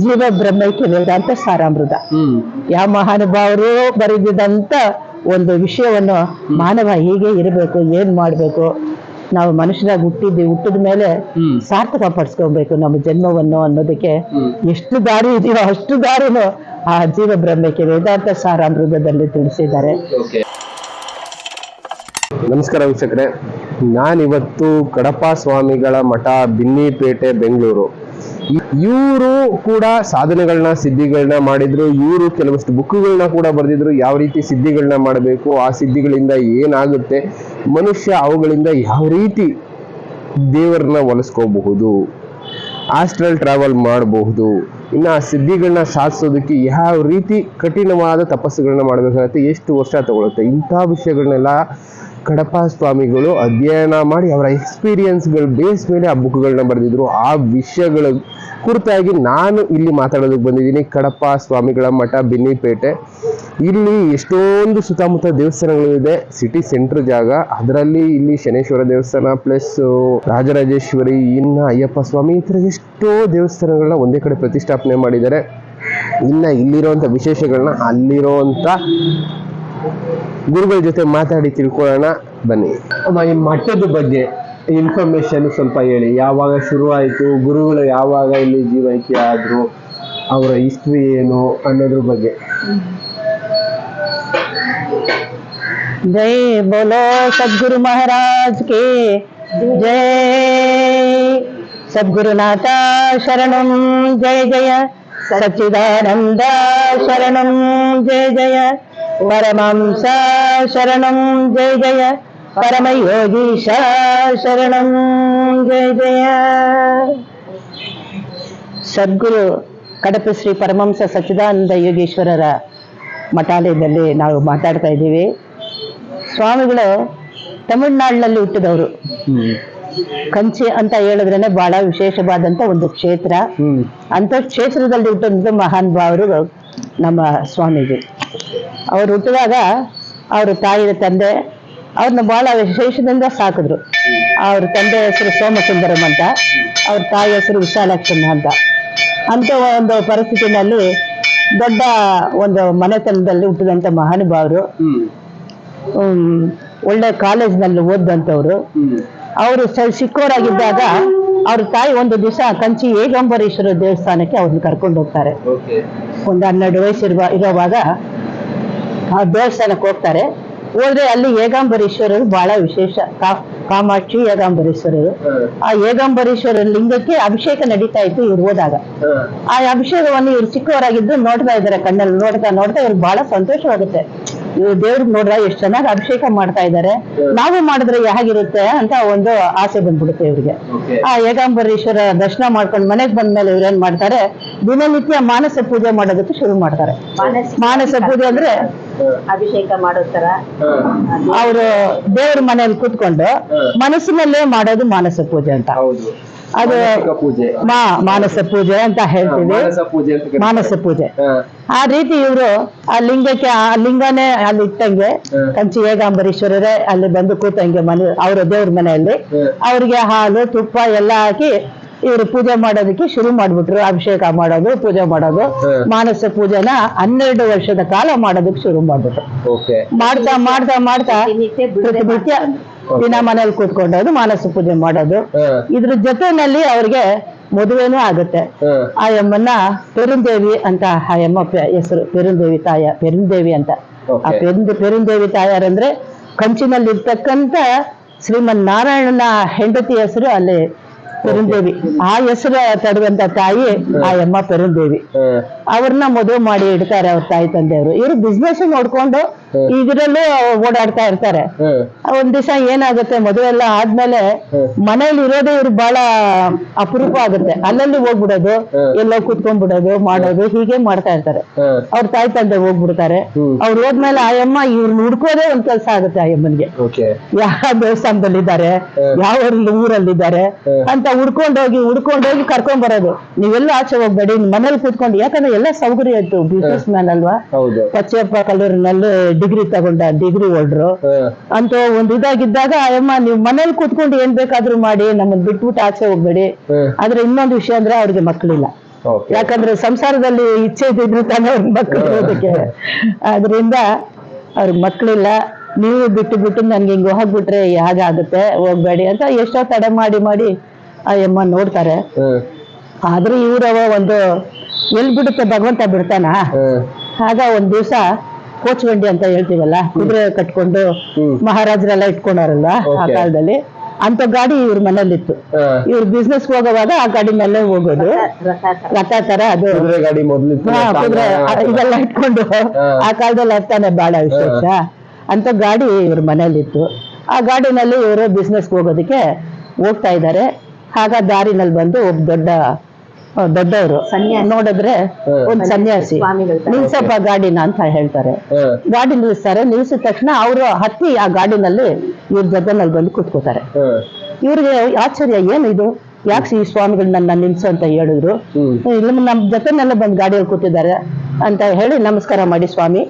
ಜೀವ ಬ್ರಹ್ಮೈಕ್ಯ ವೇದಾಂತ ಸಾರಾಮೃತ. ಯಾವ ಮಹಾನುಭಾವರು ಬರೆದಿದಂತ ಒಂದು ವಿಷಯವನ್ನು ಮಾನವ ಹೀಗೆ ಇರಬೇಕು, ಏನ್ ಮಾಡ್ಬೇಕು, ನಾವು ಮನುಷ್ಯರಾಗಿ ಹುಟ್ಟಿದ ಮೇಲೆ ಸಾರ್ಥಕ ಪಡಿಸ್ಕೋಬೇಕು ನಮ್ಮ ಜನ್ಮವನ್ನು ಅನ್ನೋದಕ್ಕೆ ಎಷ್ಟು ದಾರಿ ಇದೆಯೋ ಅಷ್ಟು ದಾರಿನೂ ಆ ಜೀವ ಬ್ರಹ್ಮಕ್ಕೆ ವೇದಾಂತ ಸಾರಾಮೃತದಲ್ಲಿ ತಿಳಿಸಿದ್ದಾರೆ. ನಮಸ್ಕಾರ ವೀಕ್ಷಕರೇ, ನಾನಿವತ್ತು ಕಡಪ ಸ್ವಾಮಿಗಳ ಮಠ, ಬಿನ್ನಿಪೇಟೆ, ಬೆಂಗಳೂರು. ಇವರು ಕೂಡ ಸಾಧನೆಗಳನ್ನ, ಸಿದ್ಧಿಗಳನ್ನ ಮಾಡಿದ್ರು. ಇವರು ಕೆಲವಷ್ಟು ಬುಕ್ಗಳನ್ನ ಕೂಡ ಬರೆದಿದ್ರು. ಯಾವ ರೀತಿ ಸಿದ್ಧಿಗಳನ್ನ ಮಾಡಬೇಕು, ಆ ಸಿದ್ಧಿಗಳಿಂದ ಏನಾಗುತ್ತೆ, ಮನುಷ್ಯ ಅವುಗಳಿಂದ ಯಾವ ರೀತಿ ದೇವರನ್ನ ಒಲಿಸ್ಕೋಬಹುದು, ಆಸ್ಟ್ರಲ್ ಟ್ರಾವೆಲ್ ಮಾಡಬಹುದು, ಇನ್ನು ಆ ಸಿದ್ಧಿಗಳನ್ನ ಸಾಧಿಸೋದಕ್ಕೆ ಯಾವ ರೀತಿ ಕಠಿಣವಾದ ತಪಸ್ಸುಗಳನ್ನ ಮಾಡಬೇಕಾಗತ್ತೆ, ಎಷ್ಟು ವರ್ಷ ತಗೊಳುತ್ತೆ, ಇಂಥ ವಿಷಯಗಳನ್ನೆಲ್ಲ ಕಡಪ ಸ್ವಾಮಿಗಳು ಅಧ್ಯಯನ ಮಾಡಿ ಅವರ ಎಕ್ಸ್ಪೀರಿಯನ್ಸ್ಗಳ ಬೇಸ್ ಮೇಲೆ ಆ ಬುಕ್ಗಳನ್ನ ಬರೆದಿದ್ರು. ಆ ವಿಷಯಗಳ ಕುರಿತಾಗಿ ನಾನು ಇಲ್ಲಿ ಮಾತಾಡೋದಕ್ಕೆ ಬಂದಿದ್ದೀನಿ. ಕಡಪ ಸ್ವಾಮಿಗಳ ಮಠ, ಬಿನ್ನಿಪೇಟೆ. ಇಲ್ಲಿ ಎಷ್ಟೊಂದು ಸುತ್ತಮುತ್ತ ದೇವಸ್ಥಾನಗಳು ಇದೆ, ಸಿಟಿ ಸೆಂಟ್ರ್ ಜಾಗ. ಅದರಲ್ಲಿ ಇಲ್ಲಿ ಶನೇಶ್ವರ ದೇವಸ್ಥಾನ ಪ್ಲಸ್ ರಾಜರಾಜೇಶ್ವರಿ, ಇನ್ನು ಅಯ್ಯಪ್ಪ ಸ್ವಾಮಿ, ಈ ಥರ ಎಷ್ಟೋ ದೇವಸ್ಥಾನಗಳನ್ನ ಒಂದೇ ಕಡೆ ಪ್ರತಿಷ್ಠಾಪನೆ ಮಾಡಿದ್ದಾರೆ. ಇನ್ನು ಇಲ್ಲಿರುವಂಥ ವಿಶೇಷಗಳನ್ನ ಅಲ್ಲಿರುವಂಥ ಗುರುಗಳ ಜೊತೆ ಮಾತಾಡಿ ತಿಳ್ಕೊಳ್ಳೋಣ ಬನ್ನಿ. ಅಮ್ಮ, ಈ ಮಠದ ಬಗ್ಗೆ ಇನ್ಫಾರ್ಮೇಶನ್ ಸ್ವಲ್ಪ ಹೇಳಿ. ಯಾವಾಗ ಶುರು ಆಯಿತು, ಗುರುಗಳು ಯಾವಾಗ ಇಲ್ಲಿ ಜೀವೈಕ್ಯ ಆದ್ರು, ಅವರ ಹಿಸ್ಟ್ರಿ ಏನು ಅನ್ನೋದ್ರ ಬಗ್ಗೆ. ಜೈ ಬೋಲೋ ಸದ್ಗುರು ಮಹಾರಾಜ್ ಕೆ ಜೈ. ಸದ್ಗುರುನಾಥ ಶರಣಂ ಜಯ ಜಯ, ಸಚ್ಚಿದಾನಂದ ಶರಣಂ ಜಯ ಜಯ, ಪರಮಹಂಸ ಶರಣಂ ಜಯ ಜಯ, ಪರಮಯೋಗೀಶ ಶರಣಂ ಜಯ ಜಯ. ಸದ್ಗುರು ಕಡಪ ಶ್ರೀ ಪರಮಹಂಸ ಸಚ್ಚಿದಾನಂದ ಯೋಗೀಶ್ವರರ ಮಠಾಲಯದಲ್ಲಿ ನಾವು ಮಾತಾಡ್ತಾ ಇದ್ದೀವಿ. ಸ್ವಾಮಿಗಳು ತಮಿಳುನಾಡಿನಲ್ಲಿ ಹುಟ್ಟಿದವರು. ಕಂಚಿ ಅಂತ ಹೇಳಿದ್ರೇನೆ ಬಹಳ ವಿಶೇಷವಾದಂತ ಒಂದು ಕ್ಷೇತ್ರ. ಅಂತ ಕ್ಷೇತ್ರದಲ್ಲಿ ಹುಟ್ಟಿದ ಮಹಾನ್ ಭಾವರು ನಮ್ಮ ಸ್ವಾಮೀಜಿ. ಅವ್ರು ಹುಟ್ಟಿದಾಗ ಅವ್ರ ತಾಯಿಯ ತಂದೆ ಅವ್ರನ್ನ ಬಹಳ ವಿಶೇಷದಿಂದ ಸಾಕಿದ್ರು. ಅವ್ರ ತಂದೆ ಹೆಸರು ಸೋಮಸುಂದರಂ ಅಂತ, ಅವ್ರ ತಾಯಿ ಹೆಸರು ವಿಶಾಲಕ್ಷ್ಮಿ ಅಂತ ಒಂದು ಪರಿಸ್ಥಿತಿನಲ್ಲಿ ದೊಡ್ಡ ಒಂದು ಮನೆತನದಲ್ಲಿ ಹುಟ್ಟಿದಂತ ಮಹಾನುಭಾವರು. ಒಳ್ಳೆ ಕಾಲೇಜ್ನಲ್ಲಿ ಓದಂತವ್ರು. ಅವರು ಚಿಕ್ಕವರಾಗಿದ್ದಾಗ ಅವ್ರ ತಾಯಿ ಒಂದು ದಿವಸ ಕಂಚಿ ಏಕಾಂಬರೇಶ್ವರ ದೇವಸ್ಥಾನಕ್ಕೆ ಅವ್ರನ್ನ ಕರ್ಕೊಂಡು ಹೋಗ್ತಾರೆ. ಒಂದು 12 ವಯಸ್ಸು ಇರುವಾಗ ಆ ದೇವಸ್ಥಾನಕ್ಕೆ ಹೋಗ್ತಾರೆ. ಹೋದ್ರೆ ಅಲ್ಲಿ ಏಕಾಂಬರೇಶ್ವರರು ಬಹಳ ವಿಶೇಷ. ಕಾಮಾಕ್ಷಿ ಏಕಾಂಬರೇಶ್ವರರು. ಆ ಏಕಾಂಬರೇಶ್ವರ ಲಿಂಗಕ್ಕೆ ಅಭಿಷೇಕ ನಡೀತಾ ಇತ್ತು ಇವ್ರು ಹೋದಾಗ. ಆ ಅಭಿಷೇಕವನ್ನು ಇವ್ರು ಚಿಕ್ಕವರಾಗಿದ್ದು ನೋಡ್ತಾ ಇದ್ದಾರೆ. ಕಣ್ಣಲ್ಲಿ ನೋಡ್ತಾ ನೋಡ್ತಾ ಇವ್ರಿಗೆ ಬಹಳ ಸಂತೋಷವಾಗುತ್ತೆ. ಇವ್ರು ದೇವ್ರಿಗೆ ನೋಡ್ರ ಎಷ್ಟು ಚೆನ್ನಾಗಿ ಅಭಿಷೇಕ ಮಾಡ್ತಾ ಇದ್ದಾರೆ, ನಾವು ಮಾಡಿದ್ರೆ ಹೇಗಿರುತ್ತೆ ಅಂತ ಒಂದು ಆಸೆ ಬಂದ್ಬಿಡುತ್ತೆ ಇವ್ರಿಗೆ. ಆ ಏಕಾಂಬರೇಶ್ವರ ದರ್ಶನ ಮಾಡ್ಕೊಂಡು ಮನೆಗೆ ಬಂದ್ಮೇಲೆ ಇವ್ರೇನ್ ಮಾಡ್ತಾರೆ, ದಿನನಿತ್ಯ ಮಾನಸ ಪೂಜೆ ಮಾಡೋದಕ್ಕೆ ಶುರು ಮಾಡ್ತಾರೆ. ಮಾನಸ ಪೂಜೆ ಅಂದ್ರೆ ಅಭಿಷೇಕ ಮಾಡೋ ತರ ಅವರು ದೇವ್ರ ಮನೆಯಲ್ಲಿ ಕೂತ್ಕೊಂಡು ಮನಸ್ಸಿನಲ್ಲೇ ಮಾಡೋದು ಮಾನಸ ಪೂಜೆ ಅಂತ. ಅದು ಮಾನಸ ಪೂಜೆ ಅಂತ ಹೇಳ್ತೀವಿ, ಮಾನಸ ಪೂಜೆ. ಆ ರೀತಿ ಇವರು ಆ ಲಿಂಗಕ್ಕೆ, ಆ ಲಿಂಗನೇ ಅಲ್ಲಿ ಇಟ್ಟಂಗೆ ಕಂಚಿ ಏಕಾಂಬರೇಶ್ವರರೇ ಅಲ್ಲಿ ಬಂದು ಕೂತಂಗೆ ಮನೆ, ಅವರ ದೇವ್ರ ಮನೆಯಲ್ಲಿ ಅವ್ರಿಗೆ ಹಾಲು ತುಪ್ಪ ಎಲ್ಲ ಹಾಕಿ ಇವರು ಪೂಜೆ ಮಾಡೋದಕ್ಕೆ ಶುರು ಮಾಡ್ಬಿಟ್ರು. ಅಭಿಷೇಕ ಮಾಡೋದು, ಪೂಜೆ ಮಾಡೋದು. ಮಾನಸ ಪೂಜೆನ 12 ವರ್ಷದ ಕಾಲ ಮಾಡೋದಕ್ಕೆ ಶುರು ಮಾಡ್ಬಿಟ್ರು. ಮಾಡ್ತಾ ಮಾಡ್ತಾ ಮಾಡ್ತಾ ಪ್ರತಿನಿತ್ಯ ದಿನ ಮನೇಲಿ ಕೂತ್ಕೊಂಡೋದು ಮಾನಸ ಪೂಜೆ ಮಾಡೋದು. ಇದ್ರ ಜೊತೆನಲ್ಲಿ ಅವ್ರಿಗೆ ಮದುವೆನೂ ಆಗುತ್ತೆ. ಆ ಯಮ್ಮನ್ನ ಪೆರುಂದೇವಿ ಅಂತ, ಆ ಯಮ್ಮ ಹೆಸರು ಪೆರುಂದೇವಿ ತಾಯ, ಪೆರುಂದೇವಿ ಅಂತ. ಆ ಪೆರುಂದೇವಿ ತಾಯಾರಂದ್ರೆ ಕಂಚಿನಲ್ಲಿ ಇರ್ತಕ್ಕಂಥ ಶ್ರೀಮನ್ ನಾರಾಯಣನ ಹೆಂಡತಿ ಹೆಸರು ಅಲ್ಲಿ ಪೆರುಂದೇವಿ. ಆ ಹೆಸರು ತಡುವಂತ ತಾಯಿ ಆ ಯಮ್ಮ ಪೆರುಂದೇವಿ. ಅವ್ರನ್ನ ಮದುವೆ ಮಾಡಿ ಇಡ್ತಾರೆ ಅವ್ರ ತಾಯಿ ತಂದೆಯವರು. ಇವರು ಬಿಸ್ನೆಸ್ ನೋಡ್ಕೊಂಡು ಇದರಲ್ಲೂ ಓಡಾಡ್ತಾ ಇರ್ತಾರೆ. ಒಂದ್ ದಿವಸ ಏನಾಗುತ್ತೆ, ಮದುವೆ ಎಲ್ಲ ಆದ್ಮೇಲೆ ಮನೇಲಿ ಇರೋದೇ ಇವ್ರು ಬಹಳ ಅಪರೂಪ ಆಗುತ್ತೆ. ಅಲ್ಲಲ್ಲಿ ಹೋಗ್ಬಿಡೋದು, ಎಲ್ಲೋ ಕುತ್ಕೊಂಡ್ಬಿಡೋದು, ಮಾಡೋದು, ಹೀಗೆ ಮಾಡ್ತಾ ಇರ್ತಾರೆ. ಅವ್ರ ತಾಯಿ ತಂದೆ ಹೋಗ್ಬಿಡ್ತಾರೆ. ಅವ್ರು ಹೋದ್ಮೇಲೆ ಆಯಮ್ಮ ಇವ್ರನ್ನ ಹುಡ್ಕೋದೇ ಒಂದ್ ಕೆಲಸ ಆಗುತ್ತೆ ಆಯಮ್ಮನ್ಗೆ. ಯಾವ ದೇವಸ್ಥಾನದಲ್ಲಿದ್ದಾರೆ, ಯಾವ ಊರಲ್ಲಿದ್ದಾರೆ ಅಂತ ಹುಡ್ಕೊಂಡೋಗಿ ಕರ್ಕೊಂಡ್ ಬರೋದು. ನೀವೆಲ್ಲ ಆಚೆ ಹೋಗ್ಬೇಡಿ, ಮನೇಲಿ ಕೂತ್ಕೊಂಡು, ಯಾಕಂದ್ರೆ ಎಲ್ಲ ಸೌಕರ್ಯ ಇತ್ತು. ಬಿಸ್ನೆಸ್ ಮ್ಯಾನ್ ಅಲ್ವಾ, ಪಚ್ಚಪ್ಪ ಕಲ್ಲೂರಿನಲ್ಲಿ ಡಿಗ್ರಿ ತಗೊಂಡ, ಡಿಗ್ರಿ ಹೋಲ್ಡ್ರು ಅಂತ ಒಂದ್ ಇದಾಗಿದ್ದಾಗ ಅಮ್ಮ ನೀವು ಮನೇಲಿ ಕೂತ್ಕೊಂಡು ಏನ್ ಬೇಕಾದ್ರೂ ಮಾಡಿ, ನಮ್ಮನ್ನ ಬಿಟ್ಬಿಟ್ಟು ಆಚೆ ಹೋಗ್ಬೇಡಿ. ಆದ್ರೆ ಇನ್ನೊಂದು ವಿಷಯ ಅಂದ್ರೆ ಅವ್ರಿಗೆ ಮಕ್ಕಳಿಲ್ಲ. Okay. ಯಾಕಂದ್ರೆ ಸಂಸಾರದಲ್ಲಿ ಇಚ್ಛೆ ಇದ್ದಿದ್ರು ತಾನೇ ಅವ್ರ ಮಕ್ಕಳು ಇರೋದಕ್ಕೆ. ಅದರಿಂದ ಅವ್ರಿಗೆ ಮಕ್ಕಳಿಲ್ಲ, ನೀವು ಬಿಟ್ಟು ನನ್ಗೆ ಹಿಂಗ್ ಹೋಗ್ಬಿಟ್ರೆ ಹೇಗಾಗುತ್ತೆ, ಹೋಗ್ಬೇಡಿ ಅಂತ ಎಷ್ಟೋ ತಡೆ ಮಾಡಿ ಆ ಅಮ್ಮ ನೋಡ್ತಾರೆ. ಆದ್ರೂ ಇವ್ರವ ಒಂದು ಎಲ್ ಬಿಡುತ್ತೆ ಭಗವಂತ ಬಿಡ್ತಾನ. ಆಗ ಒಂದ್ ದಿವ್ಸ ಕೋಚ್ ಬಂಡಿ ಅಂತ ಹೇಳ್ತೀವಲ್ಲ, ಕುದುರೆ ಕಟ್ಕೊಂಡು ಮಹಾರಾಜರೆಲ್ಲ ಇಟ್ಕೊಂಡಾರಲ್ಲ ಆ ಕಾಲದಲ್ಲಿ, ಅಂತ ಗಾಡಿ ಇವ್ರ ಮನೇಲಿತ್ತು. ಇವ್ರ ಬಿಸ್ನೆಸ್ ಹೋಗುವಾಗ ಆ ಗಾಡಿ ಮೇಲೆ ಹೋಗೋದು, ರಥ ತರ ಅದು ಕುದುರೆ ಗಾಡಿ ಮೊದ್ಲಿತ್ತು. ಕುದುರೆ ಇದೆಲ್ಲ ಇಟ್ಕೊಂಡು ಆ ಕಾಲದಲ್ಲಿ ಅರ್ಥಾನೆ ಬಹಳ ವಿಶೇಷ. ಅಂತ ಗಾಡಿ ಇವ್ರ ಮನೇಲಿತ್ತು. ಆ ಗಾಡಿನಲ್ಲಿ ಇವರು ಬಿಸ್ನೆಸ್ ಹೋಗೋದಕ್ಕೆ ಹೋಗ್ತಾ ಇದ್ದಾರೆ. ಆಗ ದಾರಿನಲ್ಲಿ ಬಂದು ಒಬ್ಬ ದೊಡ್ಡವರು ನೋಡಿದ್ರೆ ಒಂದ್ ಸನ್ಯಾಸಿ ನಿಲ್ಸಪ್ಪ ಗಾಡಿನ ಅಂತ ಹೇಳ್ತಾರೆ. ಗಾಡಿ ನಿಲ್ಲಿಸ್ತಾರೆ. ನಿಲ್ಸಿದ ತಕ್ಷಣ ಅವರು ಹತ್ತಿ ಆ ಗಾಡಿನಲ್ಲಿ ಇವ್ರ ಜೊತೆನಲ್ಲಿ ಬಂದು ಕೂತ್ಕೋತಾರೆ. ಇವ್ರಿಗೆ ಆಶ್ಚರ್ಯ, ಏನು ಇದು, ಯಾಕೆ ಈ ಸ್ವಾಮಿಗಳು ನನ್ನ ನಿಲ್ಸು ಅಂತ ಹೇಳಿದ್ರು. ಇಲ್ಲ ನಮ್ ಜೊತೆನೆಲ್ಲ ಬಂದು ಗಾಡಿಯಲ್ಲಿ ಕೂತಿದ್ದಾರೆ ಅಂತ ಹೇಳಿ ನಮಸ್ಕಾರ ಮಾಡಿ, ಸ್ವಾಮಿ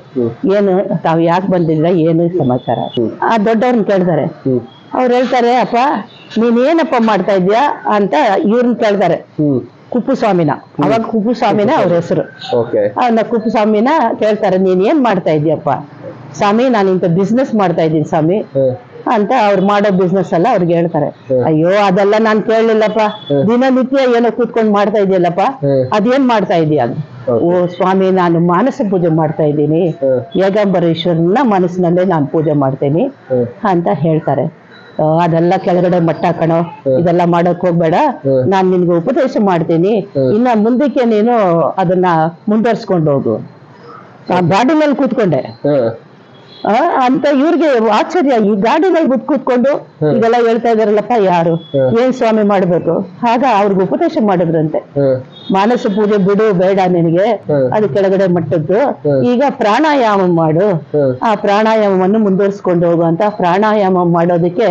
ಏನು ತಾವು ಯಾಕೆ ಬಂದಿದ್ರ, ಏನು ಸಮಾಚಾರ. ಆ ದೊಡ್ಡವ್ರನ್ನ ಕೇಳ್ತಾರೆ. ಅವ್ರು ಹೇಳ್ತಾರೆ, ಅಪ್ಪ ನೀನೇನಪ್ಪ ಮಾಡ್ತಾ ಇದ್ಯಾ ಅಂತ ಇವ್ರನ್ನ ಕೇಳ್ತಾರೆ. ಕುಪ್ಪುಸ್ವಾಮಿನ, ಅವಾಗ ಕುಪ್ಪುಸ್ವಾಮಿನ ಅವ್ರ ಹೆಸರು. ಅವ್ನ ಕುಪ್ಪುಸ್ವಾಮಿನ ಕೇಳ್ತಾರೆ, ನೀನ್ ಏನ್ ಮಾಡ್ತಾ ಇದ್ಯಪ್ಪ. ಸ್ವಾಮಿ ನಾನು ಇಂಥ ಬಿಸ್ನೆಸ್ ಮಾಡ್ತಾ ಇದ್ದೀನಿ ಸ್ವಾಮಿ ಅಂತ ಅವ್ರು ಮಾಡೋ ಬಿಸ್ನೆಸ್ ಎಲ್ಲ ಅವ್ರಿಗೆ ಹೇಳ್ತಾರೆ. ಅಯ್ಯೋ ಅದೆಲ್ಲ ನಾನ್ ಕೇಳಲಿಲ್ಲಪ್ಪ, ದಿನನಿತ್ಯ ಏನೋ ಕೂತ್ಕೊಂಡ್ ಮಾಡ್ತಾ ಇದೆಯಲ್ಲಪ್ಪ, ಅದೇನ್ ಮಾಡ್ತಾ ಇದೀಯ ಅದು. ಓ ಸ್ವಾಮಿ ನಾನು ಮಾನಸ ಪೂಜೆ ಮಾಡ್ತಾ ಇದ್ದೀನಿ, ಏಕಾಂಬರೇಶ್ವರನ ಮನಸ್ಸಿನಲ್ಲೇ ನಾನು ಪೂಜೆ ಮಾಡ್ತೇನೆ ಅಂತ ಹೇಳ್ತಾರೆ. ಅದೆಲ್ಲ ಕೆಳಗಡೆ ಮಟ್ಟ ಕಣೋ, ಇದೆಲ್ಲ ಮಾಡಕ್ ಹೋಗ್ಬೇಡ, ನಾನ್ ನಿನ್ಗೆ ಉಪದೇಶ ಮಾಡ್ತೀನಿ, ಇನ್ನ ಮುಂದಕ್ಕೆ ನೀನು ಅದನ್ನ ಮುಂದುವರ್ಸ್ಕೊಂಡು ಹೋಗು. ಗಾಡಿನಲ್ಲಿ ಕೂತ್ಕೊಂಡೆ ಅಂತ ಇವ್ರಿಗೆ ಆಶ್ಚರ್ಯ, ಈ ಗಾಡಿನಲ್ಲಿ ಕೂತ್ಕೊಂಡು ಇದೆಲ್ಲ ಹೇಳ್ತಾ ಇದಾರಲ್ಲಪ್ಪ, ಯಾರು ಏನ್ ಸ್ವಾಮಿ ಮಾಡ್ಬೇಕು. ಆಗ ಅವ್ರಿಗೆ ಉಪದೇಶ ಮಾಡಿದ್ರಂತೆ, ಮಾನಸ ಪೂಜೆ ಬಿಡು, ಬೇಡ ನಿನಗೆ, ಅದು ಕೆಳಗಡೆ ಮಟ್ಟದ್ದು, ಈಗ ಪ್ರಾಣಾಯಾಮ ಮಾಡು, ಆ ಪ್ರಾಣಾಯಾಮವನ್ನು ಮುಂದುವರ್ಸ್ಕೊಂಡು ಹೋಗುವಂತ. ಪ್ರಾಣಾಯಾಮ ಮಾಡೋದಕ್ಕೆ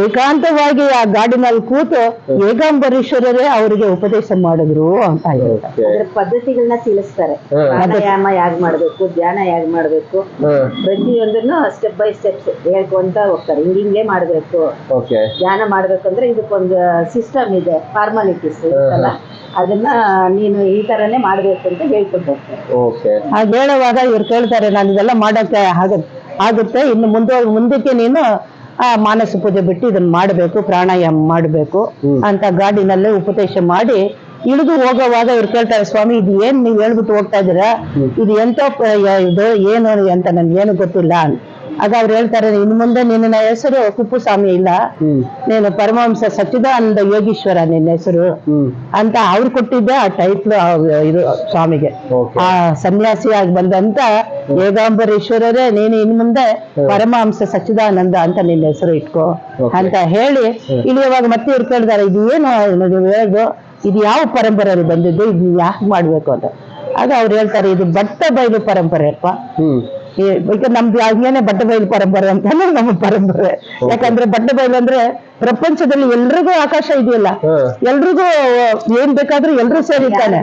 ಏಕಾಂತವಾಗಿ ಆ ಗಾಡಿನಲ್ಲಿ ಕೂತು ಏಕಾಂಬರೀಶ್ವರರೇ ಅವರಿಗೆ ಉಪದೇಶ ಮಾಡಿದ್ರು ಅಂತ ಹೇಳ್ತಾರೆ. ಪದ್ಧತಿಗಳನ್ನ ತಿಳಿಸ್ತಾರೆ. ಪ್ರಾಣಾಯಾಮ ಯಾಗ್ ಮಾಡ್ಬೇಕು, ಧ್ಯಾನ ಯಾಗ್ ಮಾಡ್ಬೇಕು, ಪ್ರತಿಯೊಂದನ್ನು ಸ್ಟೆಪ್ ಬೈ ಸ್ಟೆಪ್ಸ್ ಹೇಳ್ಕೊಂತ ಹೋಗ್ತಾರೆ. ಹಿಂಗೆ ಮಾಡ್ಬೇಕು, ಧ್ಯಾನ ಮಾಡ್ಬೇಕಂದ್ರೆ ಇದಕ್ಕೊಂದು ಸಿಸ್ಟಮ್ ಇದೆ, ಫಾರ್ಮಾಲಿಟೀಸ್ ಇರುತ್ತಲ್ಲ, ಅದನ್ನ ನೀನು ಈ ತರನೇ ಮಾಡ್ಬೇಕು ಅಂತ ಹೇಳ್ಕೊಂಡು ಹೋಗ್ತಾರೆ. ಹಾಗೆ ಹೇಳುವಾಗ ಇವ್ರು ಕೇಳ್ತಾರೆ, ನಾನು ಇದೆಲ್ಲ ಮಾಡಕ್ಕೆ ಆಗುತ್ತೆ, ಇನ್ನು ಮುಂದಕ್ಕೆ ನೀನು ಆ ಮಾನಸ ಪೂಜೆ ಬಿಟ್ಟು ಇದನ್ನ ಮಾಡ್ಬೇಕು, ಪ್ರಾಣಾಯಾಮ ಮಾಡ್ಬೇಕು ಅಂತ ಗಾಡಿನಲ್ಲೇ ಉಪದೇಶ ಮಾಡಿ ಇಳಿದು ಹೋಗೋವಾಗ ಇವ್ರು ಕೇಳ್ತಾರೆ, ಸ್ವಾಮಿ ಇದು ಏನ್ ನೀವ್ ಹೇಳ್ಬಿಟ್ಟು ಹೋಗ್ತಾ ಇದ್ದೀರಾ, ಇದು ಎಂತ ಇದು ಏನು ಅಂತ ನನ್ಗೆ ಏನು ಗೊತ್ತಿಲ್ಲ. ಆಗ ಅವ್ರು ಹೇಳ್ತಾರೆ, ಇನ್ನು ಮುಂದೆ ನಿನ್ನ ಹೆಸರು ಕುಪ್ಪುಸ್ವಾಮಿ ಇಲ್ಲ, ನೀನು ಪರಮಹಂಸ ಸಚ್ಚಿದಾನಂದ ಯೋಗೀಶ್ವರ ನಿನ್ನ ಹೆಸರು ಅಂತ ಅವ್ರು ಕೊಟ್ಟಿದ್ದೆ ಆ ಟೈಟ್ಲ್ ಇದು ಸ್ವಾಮಿಗೆ. ಆ ಸನ್ಯಾಸಿಯಾಗಿ ಬಂದಂತ ಏಕಾಂಬರೇಶ್ವರರೇ ನೀನು ಇನ್ನು ಮುಂದೆ ಪರಮಹಂಸ ಸಚ್ಚಿದಾನಂದ ಅಂತ ನಿನ್ನ ಹೆಸರು ಇಟ್ಕೋ ಅಂತ ಹೇಳಿ ಇಳಿಯುವಾಗ ಮತ್ತೆ ಇವ್ರು ಕೇಳಿದಾರೆ, ಇದು ಏನು ನೀವು ಹೇಳೋದು, ಇದು ಯಾವ ಪರಂಪರೆಯಲ್ಲಿ ಬಂದಿದ್ದು, ಇದು ಯಾಕೆ ಮಾಡ್ಬೇಕು ಅಂತ. ಆಗ ಅವ್ರು ಹೇಳ್ತಾರೆ, ಇದು ಭಟ್ಟ ಬಯಲು ಪರಂಪರೆ ಅಪ್ಪ. ಈಗ ನಮ್ದು ಹಂಗೇನೆ ಬಟ್ಟ ಬಯಲು ಪರಂಪರೆ ಅಂತಾನೆ ನಮ್ಮ ಪರಂಪರೆ. ಯಾಕಂದ್ರೆ ಬಟ್ಟ ಬಯಲು ಅಂದ್ರೆ ಪ್ರಪಂಚದಲ್ಲಿ ಎಲ್ರಿಗೂ ಆಕಾಶ ಇದೆಯಲ್ಲ, ಎಲ್ರಿಗೂ ಏನ್ ಬೇಕಾದ್ರೂ ಎಲ್ರೂ ಸೇರಿರ್ತಾನೆ,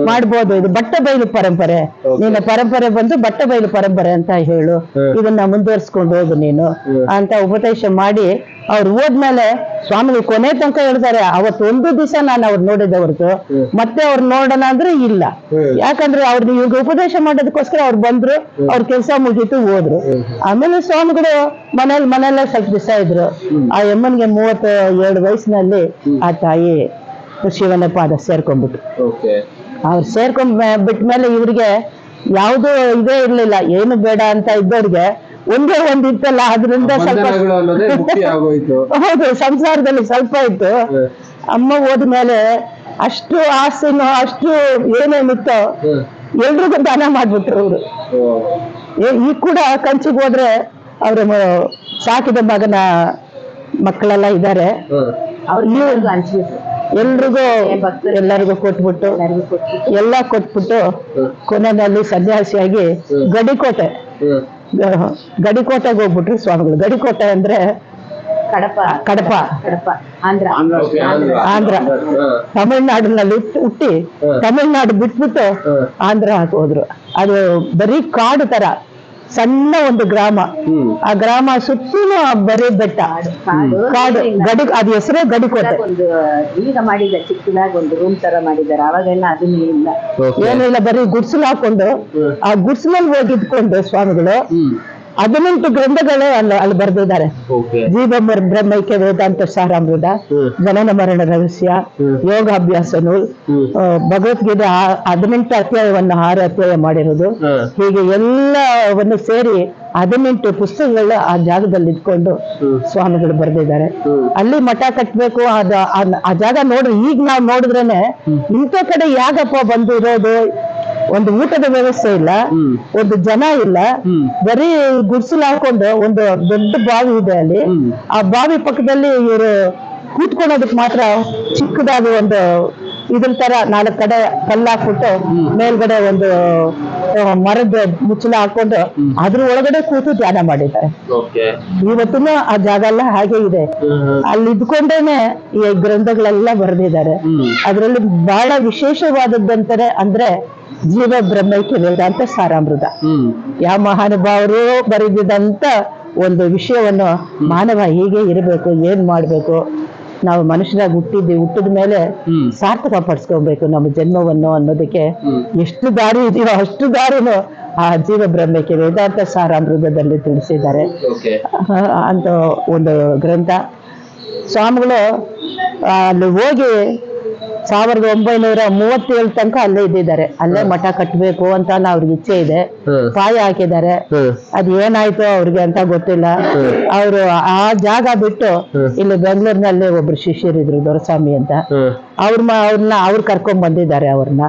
ಮಾಡ್ಬೋದು. ಇದು ಬಟ್ಟ ಬಯಲು ಪರಂಪರೆ, ನಿನ್ನ ಪರಂಪರೆ ಬಂದು ಬಟ್ಟ ಬಯಲು ಪರಂಪರೆ ಅಂತ ಹೇಳು, ಇದನ್ನ ಮುಂದುವರ್ಸ್ಕೊಂಡು ಹೋಗು ನೀನು ಅಂತ ಉಪದೇಶ ಮಾಡಿ ಅವ್ರು ಹೋದ್ಮೇಲೆ ಸ್ವಾಮಿಗಳು ಕೊನೆ ತನಕ ಹೇಳ್ತಾರೆ, ಅವತ್ತು ಒಂದು ದಿವಸ ನಾನು ಅವ್ರು ನೋಡಿದ್ದೆ ಹೊರತು ಮತ್ತೆ ಅವ್ರು ನೋಡೋಣ ಅಂದ್ರೆ ಇಲ್ಲ. ಯಾಕಂದ್ರೆ ಅವ್ರದ್ದು ಇವಾಗ ಉಪದೇಶ ಮಾಡೋದಕ್ಕೋಸ್ಕರ ಅವ್ರು ಬಂದ್ರು, ಅವ್ರ ಕೆಲಸ ಮುಗೀತು, ಹೋದ್ರು. ಆಮೇಲೆ ಸ್ವಾಮಿಗಳು ಮನೆಯಲ್ಲೇ ಸ್ವಲ್ಪ ದಿವಸ ಇದ್ರು. ಆ ಯಮ್ಮನ್ಗೆ 37 ವಯಸ್ಸಿನಲ್ಲಿ ಆ ತಾಯಿ ಶಿವನ ಪಾದ ಸೇರ್ಕೊಂಡ್ಬಿಟ್ಟು, ಅವ್ರು ಬಿಟ್ಮೇಲೆ ಇವ್ರಿಗೆ ಯಾವ್ದು ಇದೇ ಇರ್ಲಿಲ್ಲ, ಏನು ಬೇಡ ಅಂತ ಇದ್ದವ್ರಿಗೆ ಒಂದೇ ಒಂದ್ ಇತ್ತಲ್ಲ, ಅದರಿಂದ ಸ್ವಲ್ಪ ಹೌದು ಸಂಸಾರದಲ್ಲಿ ಸ್ವಲ್ಪ ಇತ್ತು. ಅಮ್ಮ ಹೋದ್ಮೇಲೆ ಅಷ್ಟು ಆಸೆನೋ ಅಷ್ಟು ಏನೇನಿತ್ತೋ ಎಲ್ರಿಗೂ ದಾನ ಮಾಡ್ಬಿಟ್ರು ಅವರು. ಈಗ ಕೂಡ ಕಂಚಿಗೆ ಹೋದ್ರೆ ಅವ್ರ ಸಾಕಿದ ಮಗನ ಮಕ್ಕಳೆಲ್ಲ ಇದ್ದಾರೆ, ಎಲ್ಲರಿಗೂ ಕೊಟ್ಬಿಟ್ಟು ಎಲ್ಲ ಕೊಟ್ಬಿಟ್ಟು ಕೊನೆಯಲ್ಲಿ ಸನ್ಯಾಸಿಯಾಗಿ ಗಡಿಕೋಟೆಗೆ ಹೋಗ್ಬಿಟ್ರು ಸ್ವಾಮಿಗಳು. ಗಡಿಕೋಟೆ ಅಂದ್ರೆ ಕಡಪ ಆಂಧ್ರ. ತಮಿಳ್ನಾಡಿನಲ್ಲಿ ಹುಟ್ಟಿ ತಮಿಳ್ನಾಡು ಬಿಟ್ಬಿಟ್ಟು ಆಂಧ್ರ ಹೋದ್ರು. ಅದು ಬರೀ ಕಾಡು ತರ, ಸಣ್ಣ ಒಂದು ಗ್ರಾಮ. ಆ ಗ್ರಾಮ ಸುತ್ತಲೂ ಬರೀ ಬೆಟ್ಟ, ಕಾಡು, ಗಡಿ, ಅದ್ ಹೆಸರೇ ಗಡಿಕೋಟೆ. ಒಂದು ಈಗ ಮಾಡಿದ ಚಿಕ್ಕದಾಗ ಒಂದು ರೂಮ್ ತರ ಮಾಡಿದ್ದಾರೆ, ಅವಾಗೆಲ್ಲ ಅದನ್ನ ಇಲ್ಲ, ಏನೂ ಇಲ್ಲ, ಬರೀ ಗುಡ್ಸಲು ಹಾಕೊಂಡು ಆ ಗುಡ್ಸಲಲ್ಲಿ ಹೋಗಿ ಇದ್ಕೊಂಡು ಸ್ವಾಮಿಗಳು 18 ಗ್ರಂಥಗಳು ಅಲ್ಲಿ ಬರೆದಿದ್ದಾರೆ. ಜೀವ ಬ್ರಹ್ಮೈಕ್ಯ ವೇದಾಂತ ಸಾರಾಮೃತ, ಜನನ ಮರಣ ರಹಸ್ಯ, ಯೋಗಾಭ್ಯಾಸ ನೂಲ್, ಭಗವದ್ಗೀತೆ 18 ಅಧ್ಯಾಯವನ್ನು 6 ಅಧ್ಯಾಯ ಮಾಡಿರೋದು. ಹೀಗೆ ಎಲ್ಲವನ್ನು ಸೇರಿ 18 ಪುಸ್ತಕಗಳು ಆ ಜಾಗದಲ್ಲಿ ಇಟ್ಕೊಂಡು ಸ್ವಾಮಿಗಳು ಬರೆದಿದ್ದಾರೆ. ಅಲ್ಲಿ ಮಠ ಕಟ್ಬೇಕು, ಆ ಜಾಗ ನೋಡ್ರಿ, ಈಗ ನಾವ್ ನೋಡಿದ್ರೇನೆ ಇಂಥ ಕಡೆ ಯಾಕಪ್ಪ ಬಂದಿರೋದು, ಒಂದು ಊಟದ ವ್ಯವಸ್ಥೆ ಇಲ್ಲ, ಒಂದು ಜನ ಇಲ್ಲ, ಬರೀ ಗುಡ್ಸಲು ಹಾಕೊಂಡು ಒಂದು ದೊಡ್ಡ ಬಾವಿ ಇದೆ ಅಲ್ಲಿ. ಆ ಬಾವಿ ಪಕ್ಕದಲ್ಲಿ ಇವರು ಕೂತ್ಕೊಳ್ಳೋದಕ್ಕೆ ಮಾತ್ರ ಚಿಕ್ಕದಾಗಿ ಒಂದು ಇದ್ರ ತರ 4 ಕಡೆ ಕಲ್ಲು ಹಾಕ್ಬಿಟ್ಟು ಮೇಲ್ಗಡೆ ಒಂದು ಮರದ ಮುಚ್ಚಲ ಹಾಕೊಂಡು ಅದ್ರ ಒಳಗಡೆ ಕೂತು ಧ್ಯಾನ ಮಾಡಿದ್ದಾರೆ. ಇವತ್ತಿನ ಆ ಜಾಗ ಎಲ್ಲ ಹಾಗೆ ಇದೆ. ಅಲ್ಲಿ ಇದ್ಕೊಂಡೇನೆ ಈ ಗ್ರಂಥಗಳೆಲ್ಲ ಬರೆದಿದ್ದಾರೆ. ಅದರಲ್ಲಿ ಬಹಳ ವಿಶೇಷವಾದದ್ದಂತಾರೆ ಅಂದ್ರೆ ಜೀವ ಬ್ರಹ್ಮೈಕ್ಯ ವೇದಾಂತ ಸಾರಾಮೃತ. ಯಾವ ಮಹಾನುಭಾವರು ಬರೆದಿದಂತ ಒಂದು ವಿಷಯವನ್ನು ಮಾನವ ಹೀಗೆ ಇರಬೇಕು, ಏನ್ ಮಾಡ್ಬೇಕು, ನಾವು ಮನುಷ್ಯರಾಗಿ ಹುಟ್ಟಿದ ಮೇಲೆ ಸಾರ್ಥಕ ಪಡಿಸ್ಕೊಬೇಕು ನಮ್ಮ ಜನ್ಮವನ್ನು ಅನ್ನೋದಕ್ಕೆ ಎಷ್ಟು ದಾರಿ ಇದೆಯೋ ಅಷ್ಟು ದಾರಿನೂ ಆ ಜೀವ ಬ್ರಹ್ಮೈಕ್ಯ ವೇದಾಂತ ಸಾರಾಮೃತದಲ್ಲಿ ತಿಳಿಸಿದ್ದಾರೆ ಅಂತ ಒಂದು ಗ್ರಂಥ. ಸ್ವಾಮಿಗಳು ಅಲ್ಲಿ ಹೋಗಿ 1937 ತನಕ ಅಲ್ಲೇ ಇದ್ದಿದ್ದಾರೆ. ಅಲ್ಲೇ ಮಠ ಕಟ್ಟಬೇಕು ಅಂತ ಅವ್ರಿಗೆ ಇಚ್ಛೆ ಇದೆ, ಪಾಯ ಹಾಕಿದ್ದಾರೆ. ಅದ್ ಏನಾಯ್ತು ಅವ್ರಿಗೆ ಅಂತ ಗೊತ್ತಿಲ್ಲ. ಅವರು ಆ ಜಾಗ ಬಿಟ್ಟು ಇಲ್ಲಿ ಬೆಂಗಳೂರಿನಲ್ಲಿ ಒಬ್ರು ಶಿಷ್ಯರಿದ್ರು ದೊರೆಸ್ವಾಮಿ ಅಂತ, ಅವ್ರು ಕರ್ಕೊಂಡ್ ಬಂದಿದ್ದಾರೆ. ಅವ್ರನ್ನ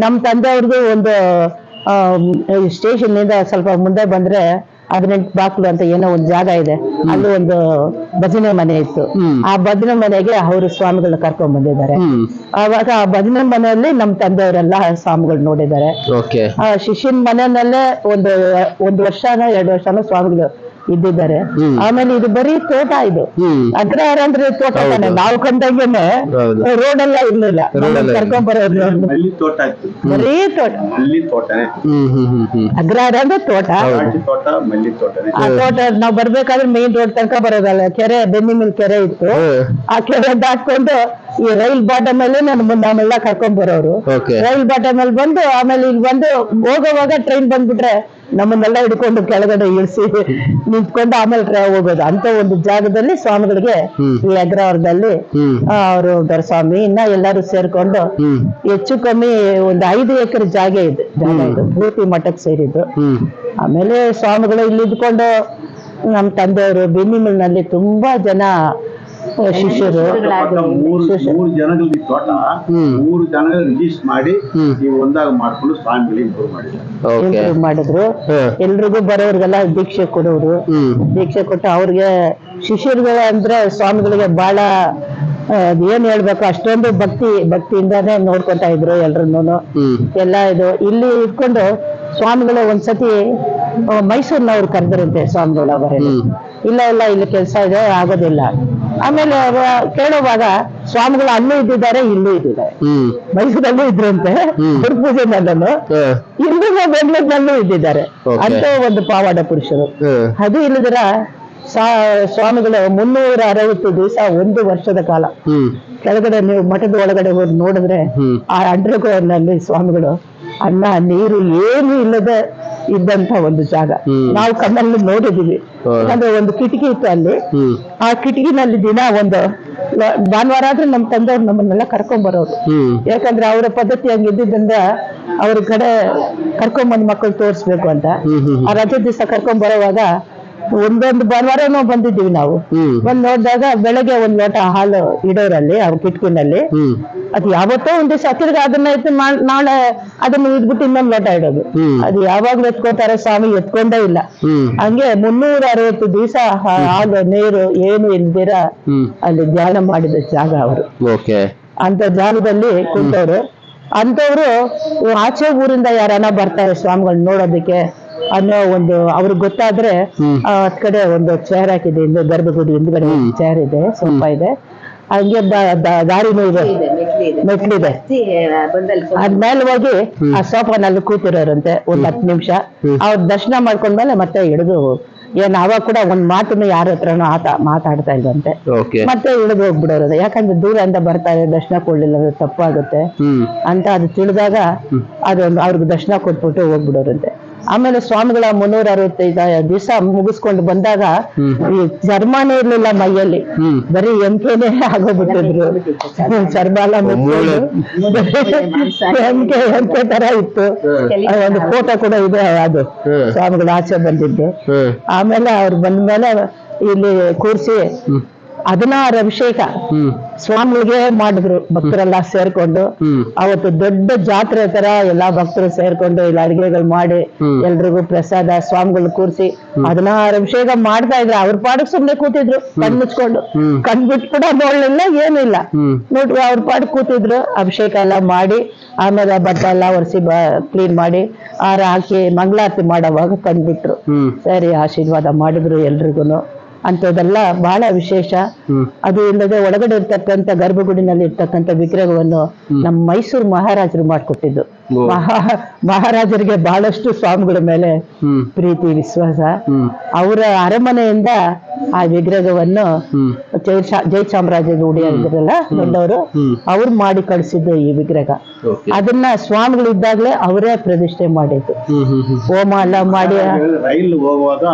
ನಮ್ ತಂದೆಯವ್ರದ್ದು ಒಂದು ಸ್ಟೇಷನ್ ನಿಂದ ಸ್ವಲ್ಪ ಮುಂದೆ ಬಂದ್ರೆ 18 ಬಾಕ್ಲು ಅಂತ ಏನೋ ಒಂದು ಜಾಗ ಇದೆ, ಅಲ್ಲಿ ಒಂದು ಭಜನೆ ಮನೆ ಇತ್ತು. ಆ ಭಜನೆ ಮನೆಗೆ ಅವರು ಸ್ವಾಮಿಗಳನ್ನ ಕರ್ಕೊಂಡ್ ಬಂದಿದ್ದಾರೆ. ಆವಾಗ ಆ ಭಜನೆ ಮನೆಯಲ್ಲಿ ನಮ್ ತಂದೆಯವರೆಲ್ಲ ಸ್ವಾಮಿಗಳು ನೋಡಿದ್ದಾರೆ. ಆ ಶಿಷ್ಯನ ಮನೆಯಲ್ಲೇ ಒಂದು ವರ್ಷನೋ 2 ವರ್ಷನೋ ಸ್ವಾಮಿಗಳು ಇದ್ದಿದ್ದಾರೆ. ಆಮೇಲೆ ಇದು ಬರೀ ತೋಟ, ಇದು ಅಗ್ರಹಾರ ಅಂದ್ರೆ ತೋಟ ತಾನೆ. ನಾವು ಕಂಡಂಗೆನೆ ರೋಡ್ ಎಲ್ಲ ಇರ್ಲಿಲ್ಲ, ಕರ್ಕೊಂಡ್ ಬರೋದು ಬರೀ ತೋಟ. ಅಗ್ರಹಾರ ಅಂದ್ರೆ ತೋಟ. ಆ ತೋಟ ನಾವ್ ಬರ್ಬೇಕಾದ್ರೆ ಮೇನ್ ರೋಡ್ ತನಕ ಬರೋದಲ್ಲ, ಕೆರೆ, ಬೆನ್ನಿ ಮೇಲೆ ಕೆರೆ ಇತ್ತು. ಆ ಕೆರೆ ದಾಟ್ಕೊಂಡು ಈ ರೈಲ್ ಬಾಟಮ್ ಅಲ್ಲಿ ನಮ್ಮೆಲ್ಲ ಕರ್ಕೊಂಡ್ ಬರೋರು. ರೈಲ್ ಬಾಟಮ್ ಅಲ್ಲಿ ಬಂದು ಆಮೇಲೆ ಇಲ್ಲಿ ಬಂದು ಹೋಗೋವಾಗ ಟ್ರೈನ್ ಬಂದ್ಬಿಟ್ರೆ ನಮ್ಮನ್ನೆಲ್ಲ ಹಿಡ್ಕೊಂಡು ಕೆಳಗಡೆ ಇಳಿಸಿ ನಿಂತ್ಕೊಂಡು ಆಮೇಲೆ ಹೋಗೋದು. ಅಂತ ಒಂದು ಜಾಗದಲ್ಲಿ ಸ್ವಾಮಿಗಳಿಗೆ ಈ ಅಗ್ರಹಾರದಲ್ಲಿ ಅವರು ದೊರೆಸ್ವಾಮಿ ಇನ್ನ ಎಲ್ಲರೂ ಸೇರ್ಕೊಂಡು ಹೆಚ್ಚು ಕಮ್ಮಿ ಒಂದು 5 ಎಕರೆ ಜಾಗ ಇದೆ. ಇದು ಪೂರ್ತಿ ಮಠಕ್ಕೆ ಸೇರಿದ್ದು. ಆಮೇಲೆ ಸ್ವಾಮಿಗಳು ಇಲ್ಲಿ ಇದ್ಕೊಂಡು ನಮ್ಮ ತಂದೆಯವರು ಬೆನ್ನಿಮಿಲ್ನಲ್ಲಿ ತುಂಬಾ ಜನ ಶಿಷ್ಯರು, 3 ಜನಗಳ ತೋಟ 3 ಜನಗಳ ರಿಜಿಸ್ಟರ್ ಮಾಡಿ ನೀವು ಒಂದಾಗ ಮಾಡ್ಕೊಂಡು ಸ್ವಾಮಿಗಳು ಇಂಪ್ರೂವ್ ಮಾಡಿದ್ರು. ಎಲ್ರಿಗೂ ಬರೋರ್ಗೆಲ್ಲ ದೀಕ್ಷೆ ಕೊಡೋರು. ದೀಕ್ಷೆ ಕೊಟ್ಟು ಅವ್ರಿಗೆ ಶಿಷ್ಯರುಗಳು ಅಂದ್ರೆ ಸ್ವಾಮಿಗಳಿಗೆ ಬಹಳ ಏನ್ ಹೇಳ್ಬೇಕು, ಅಷ್ಟೊಂದು ಭಕ್ತಿಯಿಂದಾನೇ ನೋಡ್ಕೊತಾ ಇದ್ರು ಎಲ್ರನ್ನೂ ಎಲ್ಲ. ಇದು ಇಲ್ಲಿ ಇಟ್ಕೊಂಡು ಸ್ವಾಮಿಗಳು ಒಂದ್ಸತಿ ಮೈಸೂರಿನವ್ರು ಕರೆದ್ರಂತೆ ಸ್ವಾಮಿಗಳು. ಅವರಲ್ಲಿ ಇಲ್ಲ ಇಲ್ಲಿ ಕೆಲಸ ಇದೆ, ಆಗೋದಿಲ್ಲ. ಆಮೇಲೆ ಕೇಳುವಾಗ ಸ್ವಾಮಿಗಳು ಅಲ್ಲೂ ಇದ್ದಿದ್ದಾರೆ, ಇಲ್ಲೂ ಇದ್ದಿದ್ದಾರೆ. ಮೈಸೂರಲ್ಲೂ ಇದ್ರಂತೆ ಅವ್ರ ಪೂಜೆನಲ್ಲೂ, ಇಲ್ಲೂ ಬೆಂಗಳೂರಿನಲ್ಲೂ ಇದ್ದಿದ್ದಾರೆ. ಅಂತ ಒಂದು ಪಾವಾಡ ಪುರುಷರು. ಅದು ಇಲ್ಲದಿರ ಸ್ವಾಮಿಗಳು 360 ದಿವಸ 1 ವರ್ಷದ ಕಾಲ ಕೆಳಗಡೆ ನೀವು ಮಠದ ಒಳಗಡೆ ಹೋಗಿ ನೋಡಿದ್ರೆ ಆ ಅಂಡರ್ಗ್ರೌಂಡ್ನಲ್ಲಿ ಸ್ವಾಮಿಗಳು ಅನ್ನ ನೀರು ಏನು ಇಲ್ಲದೆ ಇದ್ದಂತ ಒಂದು ಜಾಗ ನಾವು ಕಣ್ಣಲ್ಲಿ ನೋಡಿದೀವಿ. ಯಾಕಂದ್ರೆ ಒಂದು ಕಿಟಕಿ ಇತ್ತು ಅಲ್ಲಿ. ಆ ಕಿಟಕಿನಲ್ಲಿ ದಿನ ಒಂದು ಭಾನುವಾರ ಆದ್ರೆ ನಮ್ ತಂದೆಯವ್ರು ನಮ್ಮನ್ನೆಲ್ಲ ಕರ್ಕೊಂಡ್ ಬರೋರು. ಯಾಕಂದ್ರೆ ಅವರ ಪದ್ಧತಿ ಹಂಗಿದ್ದಿಂದ ಅವ್ರ ಕಡೆ ಕರ್ಕೊಂಬಂದ್ ಮಕ್ಕಳು ತೋರಿಸ್ಬೇಕು ಅಂತ. ಆ ರಜೆ ದಿವಸ ಕರ್ಕೊಂಡ್ ಬರೋವಾಗ ಒಂದೊಂದು ಭಾನುವಾರನೂ ಬಂದಿದ್ದೀವಿ ನಾವು. ಬಂದ್ ನೋಡಿದಾಗ ಬೆಳಗ್ಗೆ 1 ಲೋಟ ಹಾಲು ಇಡೋರಲ್ಲಿ ಅವ್ರ ಕಿಟ್ಕಿನಲ್ಲಿ. ಅದು ಯಾವತ್ತೋ ಒಂದ್ ದಿವಸ ತಿರ್ಗ ಅದನ್ನ ಎತ್ತು ನಾಳೆ ಅದನ್ನ ಇದ್ಬಿಟ್ಟು ಇನ್ನೊಂದು ಲೋಟ ಇಡೋದು. ಅದು ಯಾವಾಗ್ಲೂ ಎತ್ಕೋತಾರೆ, ಸ್ವಾಮಿ ಎತ್ಕೊಂಡೇ ಇಲ್ಲ. ಹಂಗೆ 360 ದಿವಸ ಹಾಲು ನೀರು ಏನು ಇಲ್ದಿರ ಅಲ್ಲಿ ಧ್ಯಾನ ಮಾಡಿದ ಜಾಗ ಅವರು. ಅಂತ ಜಾಗದಲ್ಲಿ ಕುಂತವ್ರು. ಅಂತವ್ರು ಆಚೆ ಊರಿಂದ ಯಾರನ್ನ ಬರ್ತಾರೆ ಸ್ವಾಮಿಗಳನ್ನ ನೋಡೋದಕ್ಕೆ ಅನ್ನೋ ಒಂದು ಅವ್ರಿಗೆ ಗೊತ್ತಾದ್ರೆ ಆ ಕಡೆ ಒಂದು ಚೇರ್ ಹಾಕಿದೆ, ಗರ್ಭಗುಡಿ ಹಿಂದ್ಗಡೆ ಚೇರ್ ಇದೆ, ಸೋಫಾ ಇದೆ. ಹಂಗೆ ದಾರಿನೂ ಇದೆ, ಮೆಟ್ಲಿದೆ. ಬಂದಲ್ಲಿ ಅದ್ಮೇಲೆ ಹೋಗಿ ಆ ಸೋಫಾನಲ್ಲಿ ಕೂತಿರೋರಂತೆ ಒಂದ್ 10 ನಿಮಿಷ. ಅವ್ರ ದರ್ಶನ ಮಾಡ್ಕೊಂಡ್ಮೇಲೆ ಮತ್ತೆ ಹಿಡಿದು ಅವಾಗ ಕೂಡ ಒಂದ್ ಮಾತನ್ನು ಯಾರ ಹತ್ರನೂ ಮಾತಾಡ್ತಾ ಇಲ್ವಂತೆ. ಮತ್ತೆ ಇಳಿದು ಹೋಗ್ಬಿಡೋರು, ಯಾಕಂದ್ರೆ ದೂರದಿಂದ ಬರ್ತಾರೆ, ದರ್ಶನ ಕೊಡ್ಲಿಲ್ಲ ಅಂದ್ರೆ ತಪ್ಪಾಗುತ್ತೆ ಅಂತ ಅದು ತಿಳಿದಾಗ ಅದು ಅವ್ರಿಗೆ ದರ್ಶನ ಕೊಟ್ಬಿಟ್ಟು ಹೋಗ್ಬಿಡೋರಂತೆ. ಆಮೇಲೆ ಸ್ವಾಮಿಗಳ 365 ದಿವಸ ಮುಗಿಸ್ಕೊಂಡು ಬಂದಾಗ ಈ ಚರ್ಮನೇ ಇರ್ಲಿಲ್ಲ ಮೈಯಲ್ಲಿ, ಬರೀ ಎಂಕೆನೆ ಆಗೋಗ್ಬಿಟ್ಟಿದ್ರು. ಚರ್ಮ ಎಲ್ಲ ಎಂಕೆ ತರ ಇತ್ತು. ಒಂದು ಫೋಟೋ ಕೂಡ ಇದೆ, ಅದು ಸ್ವಾಮಿಗಳ ಆಚೆ ಬಂದಿದ್ದು. ಆಮೇಲೆ ಅವ್ರು ಬಂದ್ಮೇಲೆ ಇಲ್ಲಿ ಕೂರ್ಸಿ 16 ಅಭಿಷೇಕ ಸ್ವಾಮಿಗಳಿಗೆ ಮಾಡಿದ್ರು, ಭಕ್ತರೆಲ್ಲ ಸೇರ್ಕೊಂಡು. ಅವತ್ತು ದೊಡ್ಡ ಜಾತ್ರೆ ತರ ಎಲ್ಲಾ ಭಕ್ತರು ಸೇರ್ಕೊಂಡು ಇಲ್ಲಿ ಅಡಿಗೆಗಳು ಮಾಡಿ ಎಲ್ರಿಗೂ ಪ್ರಸಾದ ಸ್ವಾಮಿಗಳು ಕೂರ್ಸಿ 16 ಅಭಿಷೇಕ ಮಾಡ್ತಾ ಇದ್ರು. ಅವ್ರ ಪಾಡಕ್ ಸುಮ್ನೆ ಕೂತಿದ್ರು, ಕಣ್ ಮುಚ್ಕೊಂಡು, ಕಣ್ಬಿಟ್ಟು ಕೂಡ ನೋಡ್ಲಿಲ್ಲ, ಏನೂ ಇಲ್ಲ, ನೋಡ್ರಿ ಅವ್ರ ಪಾಡಕ್ ಕೂತಿದ್ರು. ಅಭಿಷೇಕ ಎಲ್ಲ ಮಾಡಿ ಆಮೇಲೆ ಬಟ್ಟೆ ಎಲ್ಲ ಒರೆಸಿ ಕ್ಲೀನ್ ಮಾಡಿ ಹಾರ ಹಾಕಿ ಮಂಗಳಾರತಿ ಮಾಡೋವಾಗ ಕಂಡ್ಬಿಟ್ರು. ಸರಿ ಆಶೀರ್ವಾದ ಮಾಡಿದ್ರು ಎಲ್ರಿಗೂ. ಅಂತದೆಲ್ಲ ಬಹಳ ವಿಶೇಷ. ಅದು ಇಲ್ಲದೆ ಒಳಗಡೆ ಇರ್ತಕ್ಕಂಥ ಗರ್ಭಗುಡಿನಲ್ಲಿ ಇರ್ತಕ್ಕಂಥ ವಿಗ್ರಹವನ್ನು ನಮ್ಮ ಮೈಸೂರು ಮಹಾರಾಜರು ಮಾಡಿಕೊಟ್ಟಿದ್ದು. ಮಹಾರಾಜರಿಗೆ ಬಹಳಷ್ಟು ಸ್ವಾಮಿಗಳ ಮೇಲೆ ಪ್ರೀತಿ ವಿಶ್ವಾಸ. ಅವರ ಅರಮನೆಯಿಂದ ಆ ವಿಗ್ರಹವನ್ನು ಜಯಚಾಮರಾಜ ಒಡೆಯರ್ ಇದ್ರಲ್ಲ ದೊಡ್ಡವರು, ಅವ್ರು ಮಾಡಿ ಕಳಿಸಿದ್ದು ಈ ವಿಗ್ರಹ. ಅದನ್ನ ಸ್ವಾಮಿಗಳು ಇದ್ದಾಗಲೇ ಅವರೇ ಪ್ರತಿಷ್ಠೆ ಮಾಡಿದ್ದು. ಹೋಮ ಎಲ್ಲ ಮಾಡಿ ರೈಲ್ ಹೋಗುವಾಗ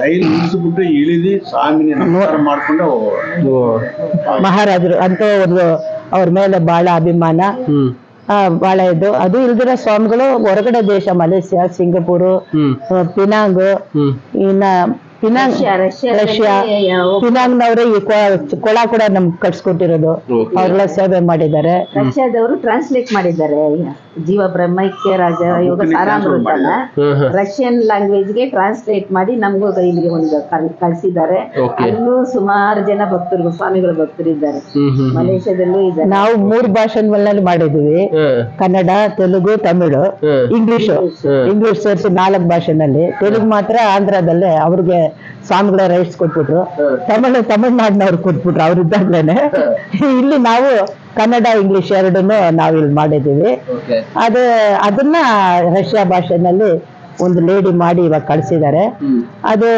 ರೈಲ್ ನಿಲ್ಲಿಸ್ಬಿಟ್ಟು ಇಳಿದು ಸ್ವಾಮಿನ ನಮಸ್ಕಾರ ಮಾಡ್ಕೊಂಡು ಮಹಾರಾಜರು ಅಂತ ಒಂದು ಅವ್ರ ಮೇಲೆ ಬಹಳ ಅಭಿಮಾನ, ಬಹಳ ಇದು. ಅದು ಇಲ್ದಿರ ಸ್ವಾಮಿಗಳು ಹೊರಗಡೆ ದೇಶ, ಮಲೇಷ್ಯಾ, ಸಿಂಗಪೂರು, ಪಿನಾಂಗ್, ಇನ್ನ ರಷ್ಯಾ, ಪಿನಾಂಗ್ನವ್ರೆ ಈ ಕೊಳ ಕೂಡ ನಮ್ಗೆ ಕಟ್ಸ್ಕೊಟ್ಟಿರೋದು, ಅವ್ರೆಲ್ಲ ಸೇವೆ ಮಾಡಿದ್ದಾರೆ. ರಷ್ಯಾದವರು ಟ್ರಾನ್ಸ್ಲೇಟ್ ಮಾಡಿದ್ದಾರೆ ಜೀವ ಬ್ರಹ್ಮೈಕ್ಯ ರಾಜ ಯೋಗ ಸಾರಾಮೃತನ ರಷ್ಯನ್ ಲ್ಯಾಂಗ್ವೇಜ್ ಗೆ ಟ್ರಾನ್ಸ್ಲೇಟ್ ಮಾಡಿ ನಮಗೂ ಇಲ್ಲಿಗೆ ಒಂದು ಕಳಿಸಿದ್ದಾರೆ. ಅಲ್ಲೂ ಸುಮಾರು ಜನ ಭಕ್ತರು, ಸ್ವಾಮಿಗಳ ಭಕ್ತರಿದ್ದಾರೆ. ಮಲೇಷ್ಯಾದಲ್ಲೂ ಇದ್ದಾರೆ. ನಾವು 3 ಭಾಷೆಗಳಲ್ಲಿ ಮಾಡಿದೀವಿ, ಕನ್ನಡ, ತೆಲುಗು, ತಮಿಳು, ಇಂಗ್ಲಿಷ್ ಸೇರಿಸಿ 4 ಭಾಷೆನಲ್ಲಿ. ತೆಲುಗು ಮಾತ್ರ ಆಂಧ್ರದಲ್ಲೇ ಅವ್ರಿಗೆ ಸ್ವಾಮಿಗಳ ರೈಟ್ಸ್ ಕೊಟ್ಬಿಟ್ರು. ತಮಿಳ್ನಾಡಿನವ್ರು ಕೊಟ್ಬಿಟ್ರು ಅವ್ರಿದ್ದಾಗ್ಲೇನೆ. ಇಲ್ಲಿ ನಾವು ಕನ್ನಡ, ಇಂಗ್ಲಿಷ್ ಎರಡನ್ನು ನಾವು ಇಲ್ಲಿ ಮಾಡಿದೀವಿ. ಅದನ್ನ ರಷ್ಯಾ ಭಾಷೆನಲ್ಲಿ ಒಂದು ಲೇಡಿ ಮಾಡಿ ಇವಾಗ ಕಳ್ಸಿದ್ದಾರೆ. ಅದು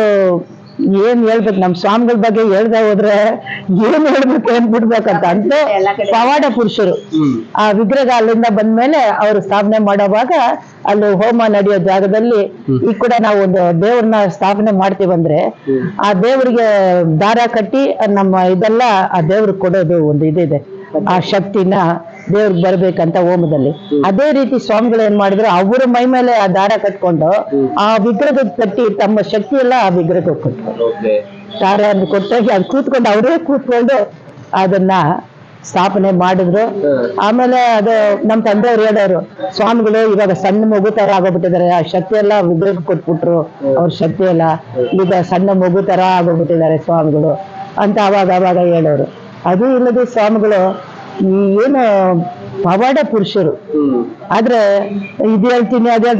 ಏನ್ ಹೇಳ್ಬೇಕು, ನಮ್ ಸ್ವಾಮಿಗಳ ಬಗ್ಗೆ ಹೇಳ್ದೆ ಹೋದ್ರೆ ಏನ್ ಹೇಳ್ಬೇಕು ಏನ್ ಬಿಡ್ಬೇಕಂತ ಅಂತ ಪವಾಡ ಪುರುಷರು. ಆ ವಿಗ್ರಹ ಅಲ್ಲಿಂದ ಬಂದ್ಮೇಲೆ ಅವರು ಸ್ಥಾಪನೆ ಮಾಡೋವಾಗ ಅಲ್ಲಿ ಹೋಮ ನಡೆಯೋ ಜಾಗದಲ್ಲಿ ಈಗ ಕೂಡ ನಾವು ಒಂದು ದೇವ್ರನ್ನ ಸ್ಥಾಪನೆ ಮಾಡ್ತೀವಂದ್ರೆ ಆ ದೇವ್ರಿಗೆ ದಾರ ಕಟ್ಟಿ ನಮ್ಮ ಇದೆಲ್ಲ ಆ ದೇವ್ರಿಗೆ ಕೊಡೋದು ಒಂದು ಇದಿದೆ. ಆ ಶಕ್ತಿನ ದೇವ್ರಿಗೆ ಬರ್ಬೇಕಂತ ಹೋಮದಲ್ಲಿ. ಅದೇ ರೀತಿ ಸ್ವಾಮಿಗಳು ಏನ್ ಮಾಡಿದ್ರು, ಅವರ ಮೈ ಮೇಲೆ ಆ ದಾರ ಕಟ್ಕೊಂಡು ಆ ವಿಗ್ರಹದ ಕಟ್ಟಿ ತಮ್ಮ ಶಕ್ತಿ ಎಲ್ಲ ಆ ವಿಗ್ರಹಕ್ಕೆ ಕೊಟ್ಟರು. ದಾರ ಕೊಟ್ಟಾಗಿ ಅದು ಕೂತ್ಕೊಂಡು ಅವರೇ ಕೂತ್ಕೊಂಡು ಅದನ್ನ ಸ್ಥಾಪನೆ ಮಾಡಿದ್ರು. ಆಮೇಲೆ ಅದು ನಮ್ ತಂದೆಯವ್ರು ಹೇಳೋರು, ಸ್ವಾಮಿಗಳು ಇವಾಗ ಸಣ್ಣ ಮಗು ತರ ಆಗೋಗ್ಬಿಟ್ಟಿದ್ದಾರೆ, ಆ ಶಕ್ತಿ ಎಲ್ಲ ವಿಗ್ರಹ ಕೊಟ್ಬಿಟ್ರು, ಅವ್ರ ಶಕ್ತಿ ಎಲ್ಲ ಈಗ ಸಣ್ಣ ಮಗು ತರ ಆಗೋಗ್ಬಿಟ್ಟಿದ್ದಾರೆ ಸ್ವಾಮಿಗಳು ಅಂತ ಅವಾಗ ಹೇಳೋರು. ಅದು ಇಲ್ಲದೆ ಸ್ವಾಮಿಗಳು ಏನು ಪವಾಡ ಪುರುಷರು. ಆದ್ರೆ ಇದು ಹೇಳ್ತೀನಿ, ಅದೇ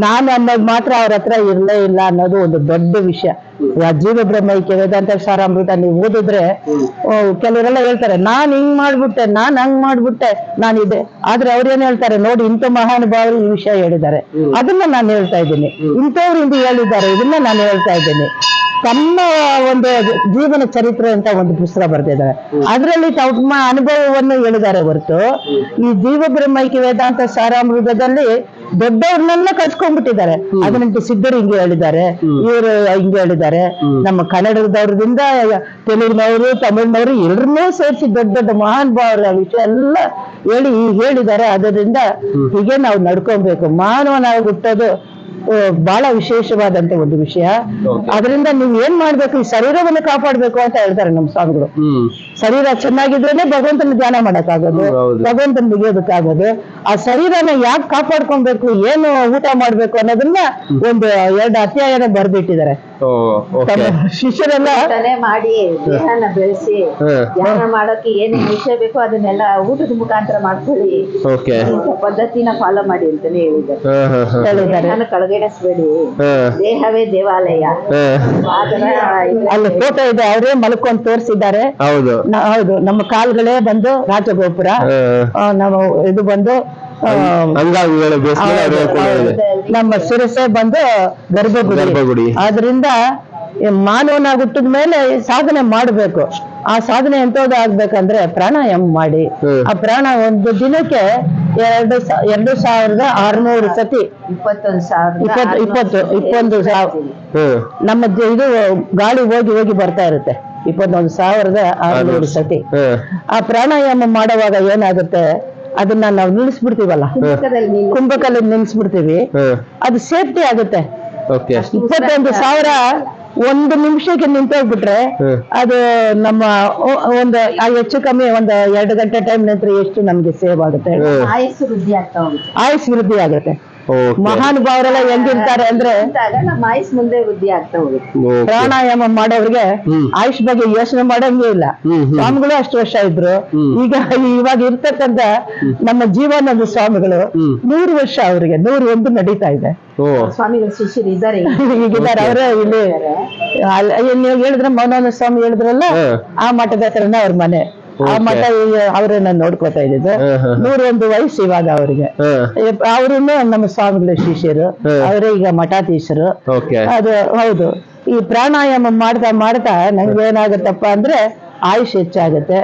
ನಾನು ಅನ್ನೋದು ಮಾತ್ರ ಅವ್ರ ಹತ್ರ ಇರ್ಲೇ ಇಲ್ಲ ಅನ್ನೋದು ಒಂದು ದೊಡ್ಡ ವಿಷಯ. ಜೀವ ಬ್ರಹ್ಮೈಕ್ಯ ವೇದಾಂತ ಸಾರಾಮೃತ ನೀವು ಓದಿದ್ರೆ ಕೆಲವರೆಲ್ಲ ಹೇಳ್ತಾರೆ, ನಾನ್ ಹಿಂಗ್ ಮಾಡ್ಬಿಟ್ಟೆ, ನಾನ್ ಹಂಗ್ ಮಾಡ್ಬಿಟ್ಟೆ, ನಾನಿದೆ. ಆದ್ರೆ ಅವ್ರೇನ್ ಹೇಳ್ತಾರೆ, ನೋಡಿ ಇಂಥ ಮಹಾನುಭಾವರು ಈ ವಿಷಯ ಹೇಳಿದ್ದಾರೆ, ಅದನ್ನ ನಾನು ಹೇಳ್ತಾ ಇದ್ದೀನಿ, ಇಂಥವ್ರು ಇಂದು ಹೇಳಿದ್ದಾರೆ, ಇದನ್ನ ನಾನು ಹೇಳ್ತಾ ಇದ್ದೀನಿ. ತಮ್ಮ ಒಂದು ಜೀವನ ಚರಿತ್ರೆ ಅಂತ ಒಂದು ಪುಸ್ತಕ ಬರ್ತಿದ್ದಾರೆ, ಅದರಲ್ಲಿ ತಮ್ಮ ಅನುಭವವನ್ನು ಹೇಳಿದ್ದಾರೆ ಹೊರತು ಈ ಜೀವ ಬ್ರಹ್ಮೈಕ್ಯ ವೇದಾಂತ ಸಾರಾಮೃತದಲ್ಲಿ ದೊಡ್ಡವ್ರನ್ನೆಲ್ಲ ಕಟ್ಸ್ಕೊಂಡ್ಬಿಟ್ಟಿದ್ದಾರೆ. 18 ಸಿದ್ಧರು ಹಿಂಗೆ ಹೇಳಿದ್ದಾರೆ, ಇವರು ಹಿಂಗೆ ಹೇಳಿದ್ದಾರೆ. ನಮ್ಮ ಕನ್ನಡದವ್ರದಿಂದ ತೆಲುಗಿನವರು, ತಮಿಳಿನವರು ಎಲ್ಲರನ್ನೂ ಸೇರಿಸಿ ದೊಡ್ಡ ಮಹಾನ್ ಭಾವರ ವಿಷಯ ಎಲ್ಲ ಹೇಳಿದ್ದಾರೆ. ಅದರಿಂದ ಹೀಗೆ ನಾವು ನಡ್ಕೊಬೇಕು. ಮಾನವನಾಗಿ ಹುಟ್ಟೋದು ಬಹಳ ವಿಶೇಷವಾದಂತ ಒಂದು ವಿಷಯ. ಅದರಿಂದ ನೀವ್ ಏನ್ ಮಾಡ್ಬೇಕು, ಈ ಶರೀರವನ್ನು ಕಾಪಾಡ್ಬೇಕು ಅಂತ ಹೇಳ್ತಾರೆ ನಮ್ಮ ಸ್ವಾಮಿಗಳು. ಶರೀರ ಚೆನ್ನಾಗಿದ್ರೇನೆ ಭಗವಂತನ ಧ್ಯಾನ ಮಾಡಕ್ಕಾಗೋದು, ಭಗವಂತನ ಮುಗಿಯೋದಕ್ಕಾಗೋದು. ಆ ಶರೀರನ ಯಾಕೆ ಕಾಪಾಡ್ಕೊಬೇಕು, ಏನು ಊಟ ಮಾಡ್ಬೇಕು ಅನ್ನೋದನ್ನ ಒಂದು 2 ಅಧ್ಯಾಯನ ಬರ್ದಿಟ್ಟಿದ್ದಾರೆ. ತಮ್ಮ ಶಿಷ್ಯರೆಲ್ಲ ಊಟನೇ ಮಾಡಿ ದೇಹನ ಬೆಳೆಸಿ ಧ್ಯಾನ ಮಾಡೋಕೆ ಏನೇನು ವಿಷಯ ಬೇಕೋ ಅದನ್ನೆಲ್ಲ ಊಟದ ಮುಖಾಂತರ ಮಾಡ್ಕೊಳ್ಳಿ, ಇಂಥ ಪದ್ಧತಿನ ಫಾಲೋ ಮಾಡಿ ಅಂತಾನೆ ಹೇಳಿದ್ದಾರೆ. ದೇಹನ ಕಳಗಣಿಸ್ಬೇಡಿ, ದೇಹವೇ ದೇವಾಲಯ. ಅಲ್ಲಿ ಫೋಟೋ ಇದೆ, ಅವರೇ ಮಲ್ಕೊಂಡು ತೋರಿಸಿದ್ದಾರೆ. ಹೌದು, ನಮ್ಮ ಕಾಲ್ಗಳೇ ಬಂದು ರಾಜಗೋಪುರ, ನಮ್ಮ ಇದು ಬಂದು ನಮ್ಮ ಶಿರಸೆ ಬಂದು ಗರ್ಭಗುಡಿ. ಆದ್ರಿಂದ ಮಾನವನಾಗಿ ಹುಟ್ಟಿದ ಮೇಲೆ ಸಾಧನೆ ಮಾಡ್ಬೇಕು. ಆ ಸಾಧನೆ ಎಂತದ್ದು ಆಗ್ಬೇಕಂದ್ರೆ ಪ್ರಾಣಾಯಾಮ ಮಾಡಿ. ಆ ಪ್ರಾಣ ಒಂದು ದಿನಕ್ಕೆ 2,600 ಸತಿ 21,000 ನಮ್ಮ ಇದು ಗಾಳಿ ಹೋಗಿ ಬರ್ತಾ ಇರುತ್ತೆ. 21,600 ಸತಿ. ಆ ಪ್ರಾಣಾಯಾಮ ಮಾಡುವಾಗ ಏನಾಗುತ್ತೆ, ಅದನ್ನ ನಾವು ನಿಲ್ಲಿಸ್ಬಿಡ್ತೀವಲ್ಲ, ಕುಂಭಕಲ್ಲಿ ನಿಲ್ಲಿಸ್ಬಿಡ್ತೀವಿ, ಅದು ಸೇಫ್ಟಿ ಆಗುತ್ತೆ. 21,000 1 ನಿಮಿಷಕ್ಕೆ ನಿಂತೋಗ್ಬಿಟ್ರೆ ಅದು ನಮ್ಮ ಒಂದು ಹೆಚ್ಚು ಕಮ್ಮಿ 2 ಗಂಟೆ ಟೈಮ್ ನಂತರ ಎಷ್ಟು ನಮ್ಗೆ ಸೇವ್ ಆಗುತ್ತೆ, ಆಯುಸ್ ವೃದ್ಧಿ ಆಗುತ್ತೆ. ಮಹಾನುಭಾವರೆಲ್ಲ ಹೆಂಗಿರ್ತಾರೆ ಅಂದ್ರೆ ನಮ್ಮ ಆಯುಸ್ ಮುಂದೆ ವೃದ್ಧಿ ಆಗ್ತಾ ಹೋಗುತ್ತೆ. ಪ್ರಾಣಾಯಾಮ ಮಾಡೋರಿಗೆ ಆಯುಷ್ ಬಗ್ಗೆ ಯೋಚನೆ ಮಾಡಂಗೇ ಇಲ್ಲ. ಸ್ವಾಮಿಗಳು ಅಷ್ಟು ವರ್ಷ ಇದ್ರು. ಇವಾಗ ಇರ್ತಕ್ಕಂಥ ನಮ್ಮ ಜೀವನದ ಸ್ವಾಮಿಗಳು 100 ವರ್ಷ, ಅವರಿಗೆ 101 ನಡೀತಾ ಇದೆ. ಸ್ವಾಮಿಗಳ ಶಿಷ್ಯರು ಇದ್ದಾರೆ, ಈಗಿದ್ದಾರೆ. ಅವರೇ ಇಲ್ಲಿ ನೀವು ಹೇಳಿದ್ರೆ ಮೌನಾನಂದ ಸ್ವಾಮಿ ಹೇಳಿದ್ರಲ್ಲ, ಆ ಮಠದ ಹತ್ರನೇ ಅವ್ರ ಮನೆ. ಆ ಮಠ ಅವರನ್ನ ನೋಡ್ಕೋತಾ ಇದ್ದಿದ್ದು. 101 ವಯಸ್ಸು ಇವಾಗ ಅವ್ರಿಗೆ. ಅವ್ರನ್ನು ನಮ್ಮ ಸ್ವಾಮಿಗಳ ಶಿಷ್ಯರು, ಅವರೇ ಈಗ ಮಠಾಧೀಶರು. ಅದು ಹೌದು. ಈ ಪ್ರಾಣಾಯಾಮ ಮಾಡ್ತಾ ನಂಗೆ ಏನಾಗುತ್ತಪ್ಪ ಅಂದ್ರೆ ಆಯುಷ್ ಹೆಚ್ಚಾಗುತ್ತೆ.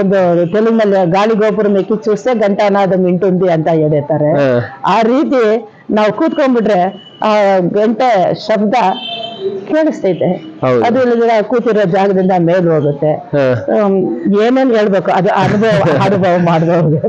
ಒಂದು ತೆಲುಗಿನಲ್ಲಿ ಗಾಳಿ ಗೋಪುರ ಮೆಕ್ಕಿ ಚೂಸೆ ಗಂಟಾನಾದ ಮಿಂಟುಂದಿ ಅಂತ ಹೇಳಿರ್ತಾರೆ. ಆ ರೀತಿ ನಾವು ಕೂತ್ಕೊಂಡ್ಬಿಟ್ರೆ ಆ ಗಂಟೆ ಶಬ್ದ ಕೇಳಿಸ್ತೈತೆ. ಅದು ಇಲ್ಲದ್ರೆ ಕೂತಿರೋ ಜಾಗದಿಂದ ಮೇಲ್ ಹೋಗುತ್ತೆ. ಏನೇನ್ ಹೇಳ್ಬೇಕು, ಅದು ಅನುಭವ ಮಾಡುವವ್ರಿಗೆ